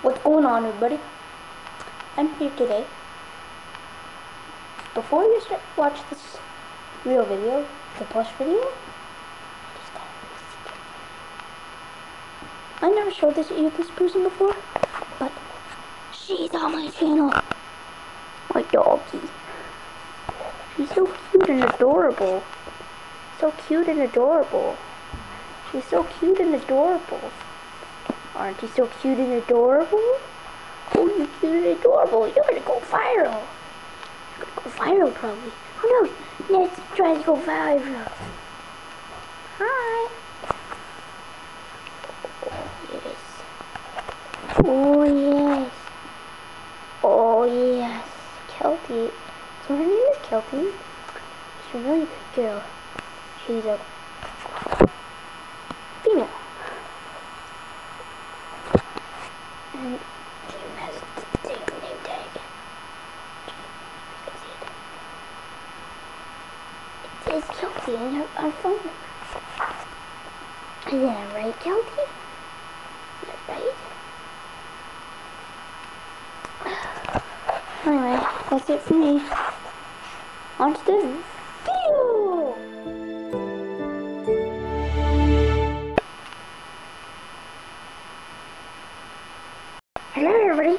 What's going on, everybody? I'm here today. Before you start watch this real video, the plush video, I never showed this person before, but she's on my channel. My doggy. She's so cute and adorable. So cute and adorable. She's so cute and adorable. Aren't you so cute and adorable? Oh, you're cute and adorable. You're gonna go viral. You're gonna go viral, probably. Who knows? Let's try to go viral. Hi. Oh, yes. Oh, yes. Oh, yes. Kelty. So her name is Kelty. She's a really good girl. She's a female. And she has a name tag. It says Kelty in her phone. Is that right, Kelty? Is that right? Anyway, that's it for me. On to the video! Hello, everybody.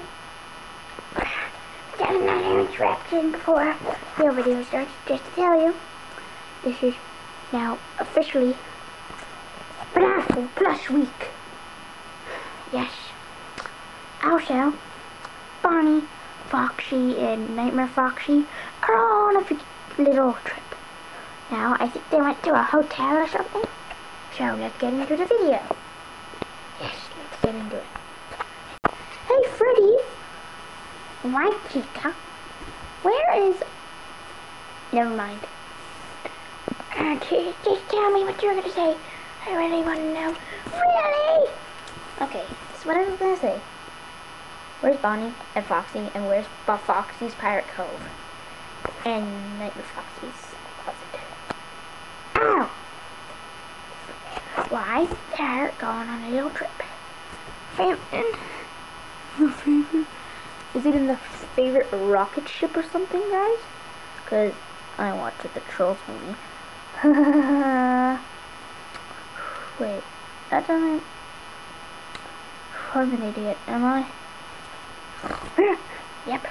Got another interruption before the video starts. Just to tell you, this is now officially Banana Plush Week. Yes. Also, Bonnie, Foxy, and Nightmare Foxy are all on a little trip. Now, I think they went to a hotel or something. So, let's get into the video. Yes, let's get into it. Hey, Freddy! My Chica. Where is... Never mind. Just tell me what you're gonna say. I really want to know. Really? Okay, that's what I was gonna say. Where's Bonnie and Foxy, and where's Foxy's Pirate Cove? And Nightmare Foxy's closet. Ow! Why they're going on a little trip. The favorite? Is it in the favorite rocket ship or something, guys? Because I watched the Trolls movie. Wait, that doesn't... I'm an idiot, am I? Yep.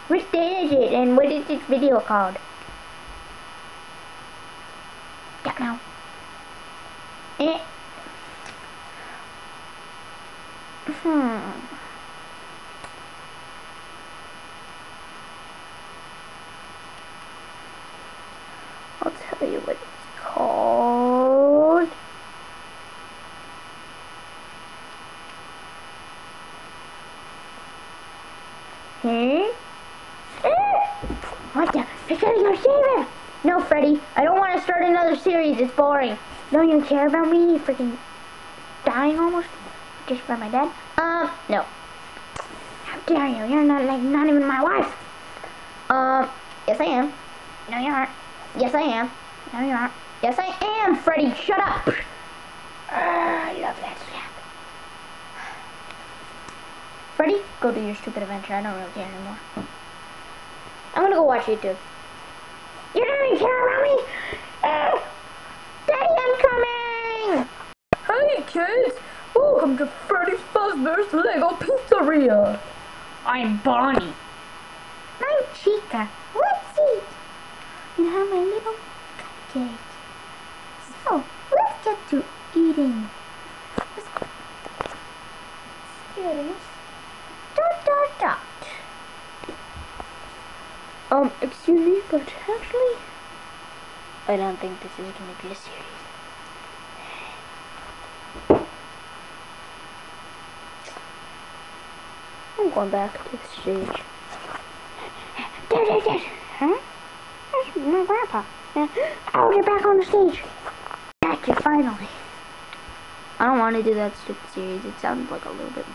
Which day is it, and what is this video called? Yep, now. I'll tell you what it's called. What the? They're starting our series! No, Freddy, I don't want to start another series. It's boring. Don't you care about me freaking dying almost? Just for my dad? No. How dare you? You're not even my wife. Yes I am. No, you aren't. Yes, I am. No, you aren't. Yes, I am, Freddy. Shut up. I love that slap. Freddy, go do your stupid adventure. I don't really care anymore. I'm gonna go watch YouTube. You don't even care about me? Daddy, I'm coming! Hey, kids! Welcome to Freddy Fazbear's Lego Pizzeria. I'm Bonnie. I'm Chica. Let's eat. And have my little cupcake. So, let's get to eating. Serious? Dot dot dot. Excuse me, but actually, I don't think this is going to be a series. I'm going back to the stage. Dad. Huh? That's my grandpa. Oh, you're back on the stage. Gotcha, finally. I don't want to do that stupid series. It sounds like a little bit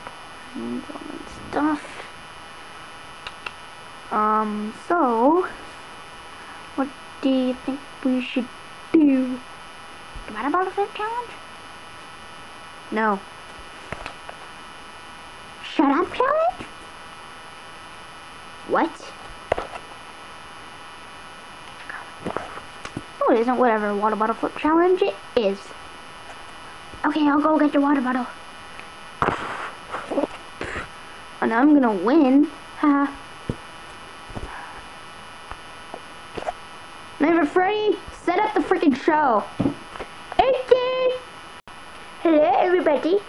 boring and stuff. So, what do you think we should do? The Banana Flip Challenge? No. Shut up challenge? What? No, it isn't whatever water bottle flip challenge it is. Okay, I'll go get your water bottle. And I'm gonna win. Haha. Neighbor Freddy, set up the freaking show. Okay. Hello, everybody.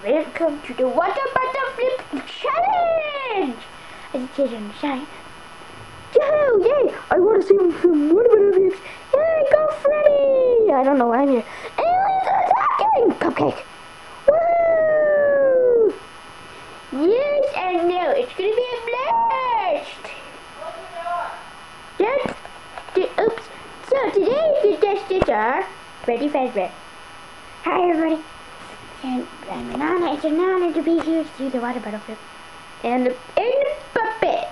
Welcome to the water bottle flip challenge. As it says on the sign. Yay! Yay! I want to see some water bottle flips. Yay! Go, Freddy! I don't know why I'm here. Aliens are attacking! Cupcake. Woo! Yes, I know. It's gonna be a blast. Yes. Oops. So today's contestants are Freddy Fazbear. Hi everybody. And I'm an honor. It's an honor to be here to do the water bottle flip. And the puppet.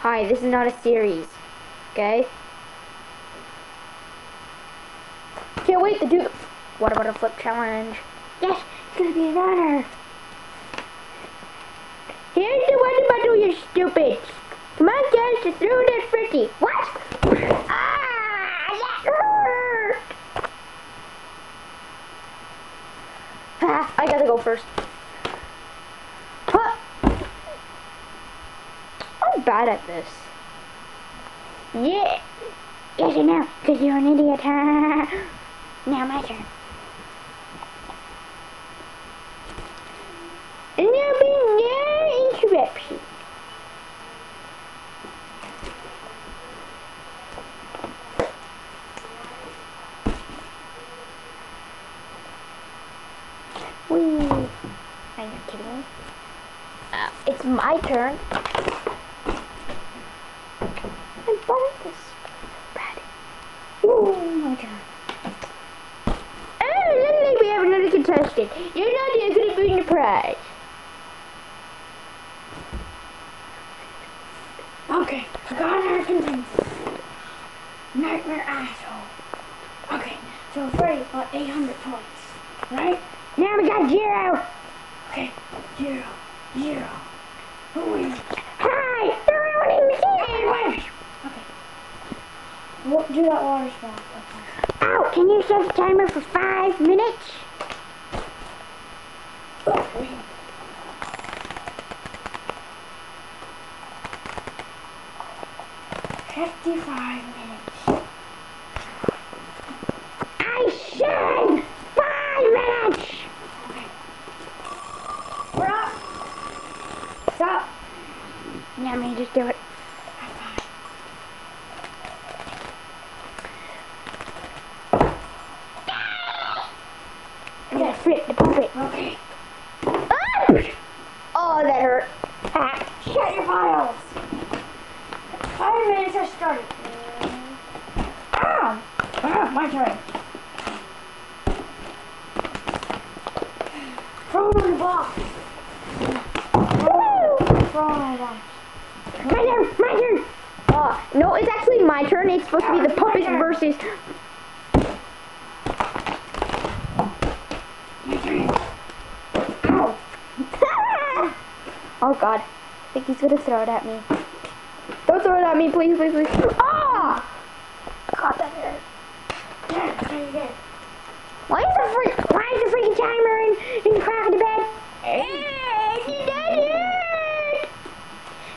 Hi, this is not a series. Okay? Can't wait to do the water bottle flip challenge. Yes, it's gonna be an honor. Here's the water bottle, you stupid. Come on, guys, to throw it at Freddy. What? Ah, that hurt. Ah, I gotta go first. Huh. I'm bad at this. Yeah. Yes, I know, because you're an idiot. Now my turn. And there'll be no interruption. Whee! Are you kidding me? It's my turn. I'm bad at this. Bad. Ooh, my turn. Oh, lovely, we have another contestant. You're not even going to bring the prize. Okay, I got another contestant. Nightmare asshole. Okay, so Freddy got 800 points, right? Now we got 0. Okay, 0, 0. Who wins? Hi! Everyone in the game! Okay. What, do that water spout. Oh, can you set the timer for 5 minutes? Oh, wait. $55 minutes. I said 5 minutes! Okay. We're up. Stop. Now me just do it. I'm gonna flip the puppet. Okay. Ah! Oh, that hurt. Ah. Shut your files. 5 minutes has started. Ow! Ah, my turn. Throw on the box. Throw on the box. My turn! My turn! No, it's actually my turn. It's supposed to be the puppets versus... Ow! Oh god. I think he's gonna throw it at me. Don't throw it at me, please, please, please. Ah! God, that hurt. Yeah, why is the freaking timer in the crack of the bed?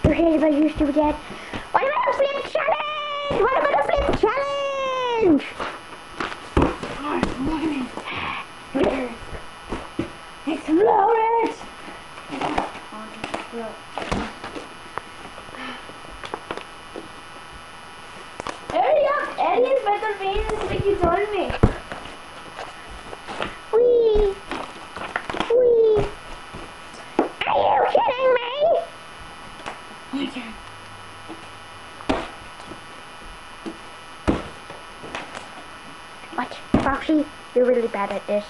You're hated by your stupid dad. What about a flip challenge? What about a flip challenge? Explode it! Hurry up! Eddie is better being the thing you told me. Wee! Wee! Are you kidding me? My turn. What? Foxy, you're really bad at this.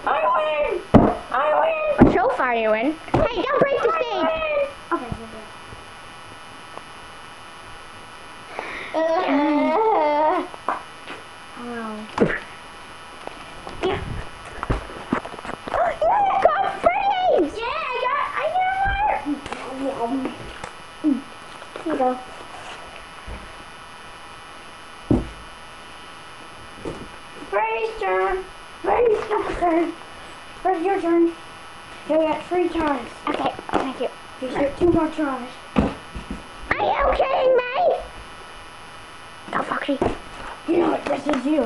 I win! So far you win. Hey, don't break the stage! Okay. Yeah. Oh, yeah, I got Freddy's! Yeah, I got one. Here you go. Freddy's turn. Freddy's turn. Freddy, your turn. You got 3 tries. Okay, thank you. You get 2 more tries. Are you kidding me? Go, Foxy. You know what? This is you.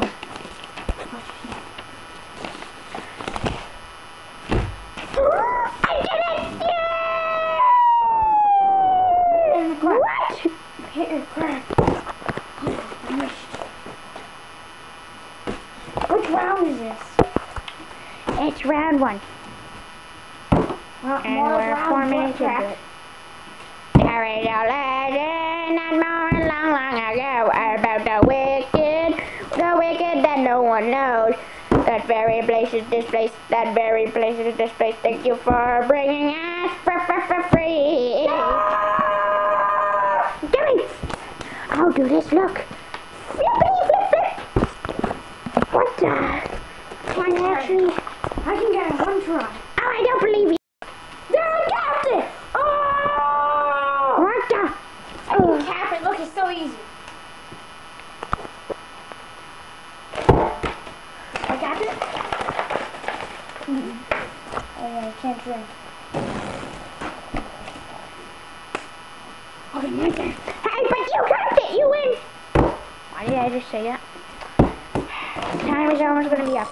I did it! Yeah! In the crack. What? Hit your crack. Which round is this? It's round 1. Well, And more we're round 4 one minutes into crack. it. There is a legend not more long, long ago about the wicked that no one knows. That very place is this place, that very place is this place. Thank you for bringing us for free. Jimmy! I'll do this, look. Flippity flip flip. What the? Can I actually? I can get it 1 try. Oh, I don't believe you. There, I got it! Oh! What the? I can tap it. Look, it's so easy. I got it. Oh, yeah, I can't drink. Okay, my turn. Hey, but you got it. You win. Why did I just say that? Time is almost going to be up.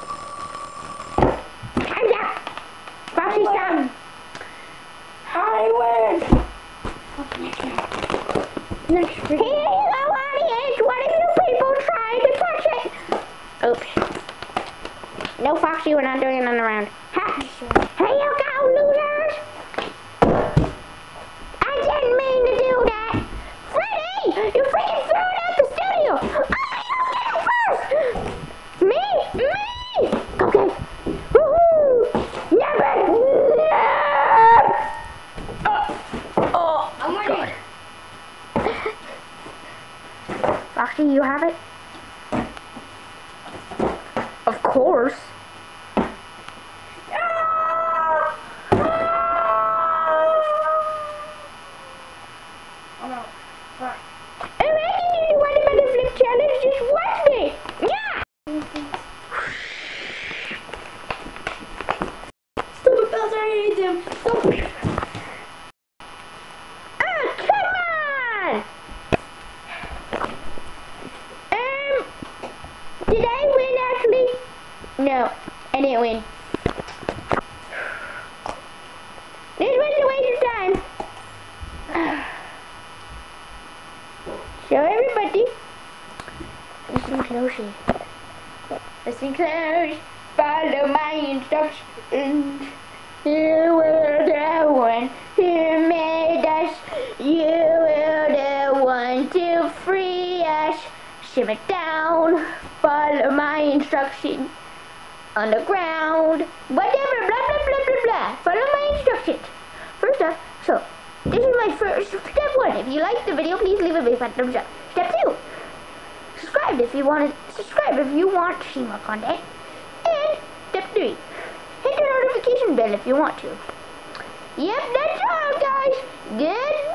Time's up. Foxy, stop. I win! Next Here you go, audience. One of you people trying to touch it. Oops. No, Foxy, we're not doing another round. Ha. Here you go, losers. I didn't mean to do that. Freddy, you freaking threw it out the studio. Oh, you get it first. Me. Okay. Woohoo. Never. Oh, I'm winning. Foxy, you have it? Of course. Oh, no. Right. I'm asking you to want about the flip challenge, just watch me. Yeah! Stupid bells, I hate them. Stupid. Ah, come on! Did I win actually? No, I didn't win. This was a waste of time. So everybody, listen closely. Listen close. Follow my instructions. You were the one who made us. You were the one to free us. Shimmer down. Follow my instructions. On the ground. Whatever. Blah blah blah blah blah. Follow my instructions. First up, so this is my first step 1. If you liked the video, please leave a big fat thumbs up. Step 2. Subscribe if you want to see more content. And step 3. Hit the notification bell if you want to. Yep, that's all, guys. Goodbye.